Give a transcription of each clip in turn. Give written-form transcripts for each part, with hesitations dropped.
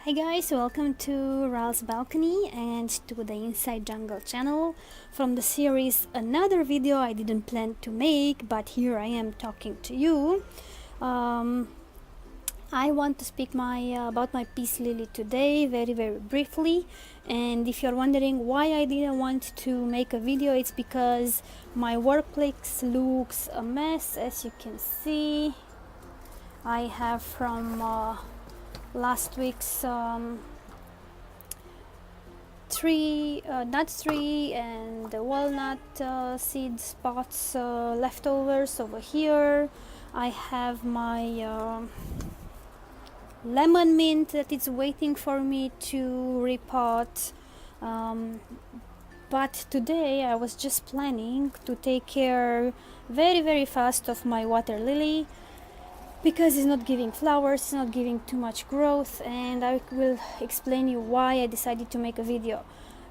Hi guys, welcome to Ral's Balcony and to the Inside Jungle channel from the series another video I didn't plan to make, but here I am talking to you. I want to speak about my peace lily today very briefly, and if you're wondering why I didn't want to make a video, it's because my workplace looks a mess. As you can see, I have from last week's nut tree and the walnut seed spots leftovers over here. I have my lemon mint that is waiting for me to repot. But today I was just planning to take care very fast of my water lily, because it's not giving flowers, it's not giving too much growth, and I will explain you why I decided to make a video.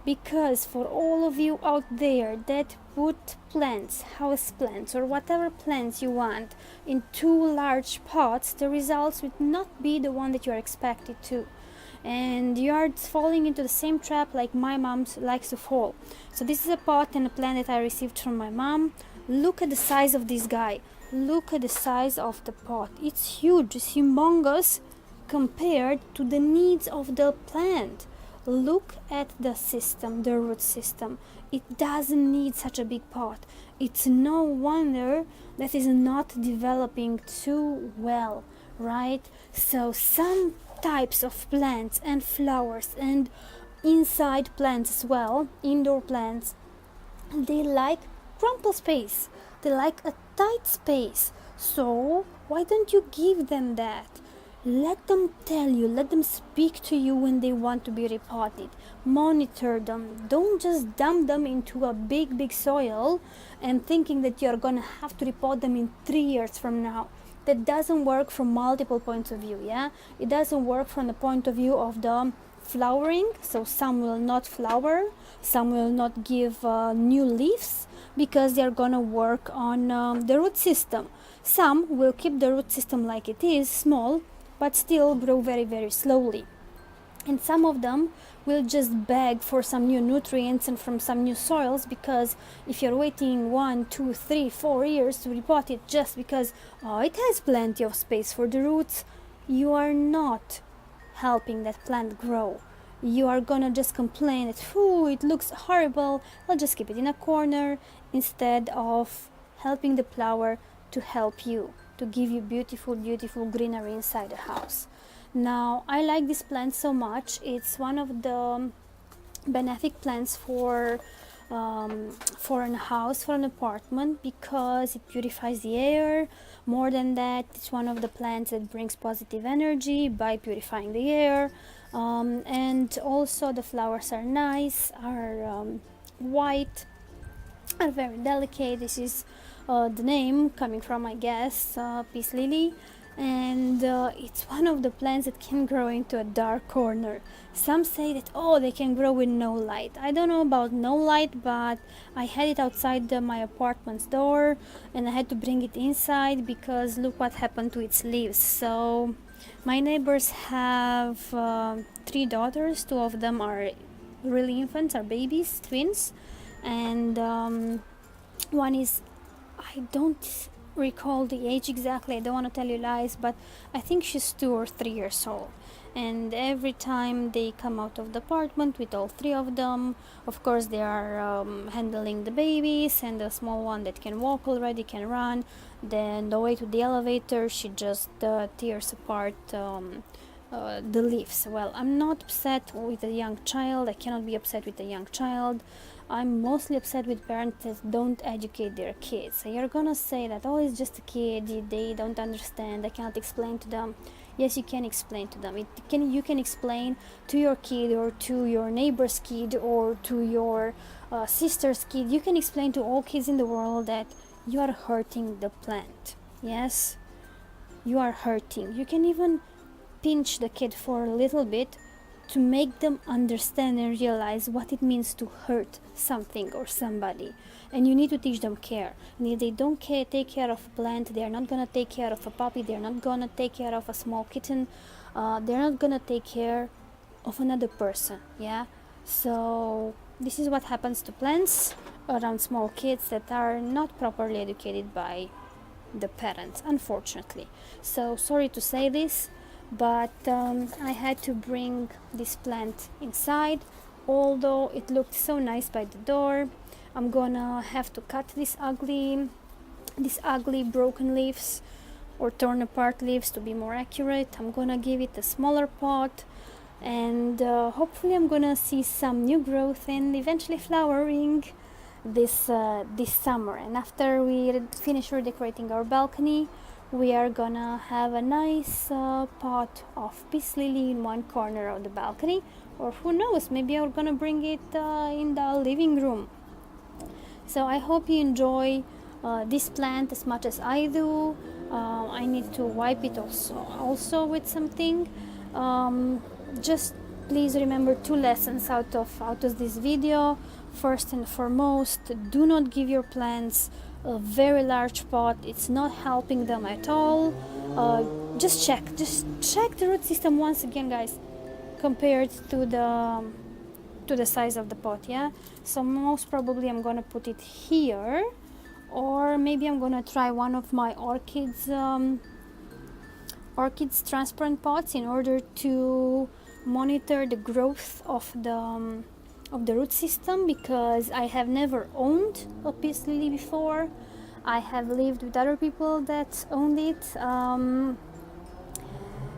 Because for all of you out there that put plants, house plants or whatever plants you want in too large pots, the results would not be the one that you are expected to, and you are falling into the same trap like my mom likes to fall. So this is a pot and a plant that I received from my mom. Look at the size of this guy. Look at the size of the pot. It's huge, it's humongous compared to the needs of the plant. Look at the system, the root system. It doesn't need such a big pot. It's no wonder that is not developing too well, right? So some types of plants and flowers and inside plants as well, indoor plants, they like crumple space. They like a tight space. So why don't you give them that? Let them tell you, let them speak to you when they want to be repotted. Monitor them. Don't just dump them into a big soil and thinking that you're gonna have to repot them in 3 years from now. That doesn't work from multiple points of view, yeah? It doesn't work from the point of view of the flowering, so some will not flower, some will not give new leaves because they're gonna work on the root system. Some will keep the root system like it is, small, but still grow very slowly. And some of them will just beg for some new nutrients and from some new soils, because if you're waiting 1, 2, 3, 4 years to repot it just because it has plenty of space for the roots, you are not helping that plant grow. You are gonna just complain that, it looks horrible, I'll just keep it in a corner, instead of helping the flower to help you, to give you beautiful greenery inside the house. Now, I like this plant so much. It's one of the benefic plants for a house, for an apartment, because it purifies the air. More than that, it's one of the plants that brings positive energy by purifying the air. And also the flowers are nice, are white, are very delicate. This is the name coming from, I guess, peace lily. And it's one of the plants that can grow into a dark corner. Some say that they can grow with no light. I don't know about no light, but I had it outside my apartment's door and I had to bring it inside because look what happened to its leaves. So my neighbors have 3 daughters. 2 of them are really infants, are babies, twins, and one is, I don't recall the age exactly, I don't want to tell you lies, but I think she's 2 or 3 years old. And every time they come out of the apartment with all 3 of them, of course they are handling the babies, and the small one that can walk already, can run. Then the way to the elevator, she just tears apart the leaves. Well, I'm not upset with a young child. I cannot be upset with a young child. I'm mostly upset with parents that don't educate their kids. So you're gonna say that, it's just a kid, they don't understand, I cannot explain to them. Yes, you can explain to them. You can explain to your kid or to your neighbor's kid or to your sister's kid. You can explain to all kids in the world that you are hurting the plant. Yes, you are hurting. You can even pinch the kid for a little bit to make them understand and realize what it means to hurt something or somebody. And you need to teach them care. And if they don't take care of a plant, they are not going to take care of a puppy, they're not going to take care of a small kitten, they're not going to take care of another person. Yeah, so this is what happens to plants around small kids that are not properly educated by the parents, unfortunately. So sorry to say this, but I had to bring this plant inside. Although it looked so nice by the door, I'm gonna have to cut these ugly broken leaves, or torn apart leaves to be more accurate. I'm gonna give it a smaller pot, and hopefully I'm gonna see some new growth and eventually flowering this summer. And after we finish redecorating our balcony, we are gonna have a nice pot of peace lily in one corner of the balcony, or who knows, maybe I'm gonna bring it in the living room. So I hope you enjoy this plant as much as I do. I need to wipe it also with something. Just please remember two lessons out of this video. First and foremost, do not give your plants a very large pot. It's not helping them at all. Just check the root system once again, guys, compared to the size of the pot. Yeah, so most probably I'm gonna put it here, or maybe I'm gonna try one of my orchids transparent pots in order to monitor the growth of the root system, because I have never owned a peace lily before. I have lived with other people that owned it.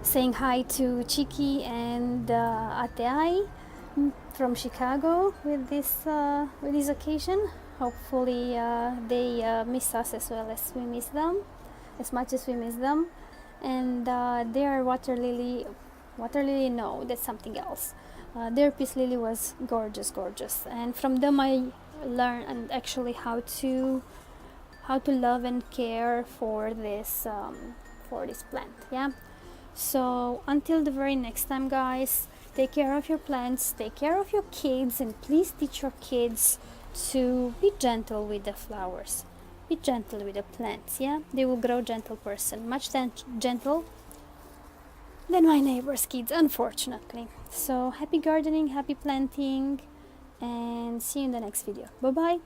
Saying hi to Chiki and Ateai from Chicago with this occasion. Hopefully they miss us as well as we miss them, as much as we miss them. And their water lily, no, that's something else. Their peace lily was gorgeous, and from them I learned and actually how to love and care for this plant. Yeah. So until the very next time, guys, take care of your plants, take care of your kids, and please teach your kids to be gentle with the flowers, be gentle with the plants. Yeah, they will grow gentle person, much gentle than my neighbor's kids, unfortunately. So happy gardening, happy planting, and see you in the next video. Bye bye.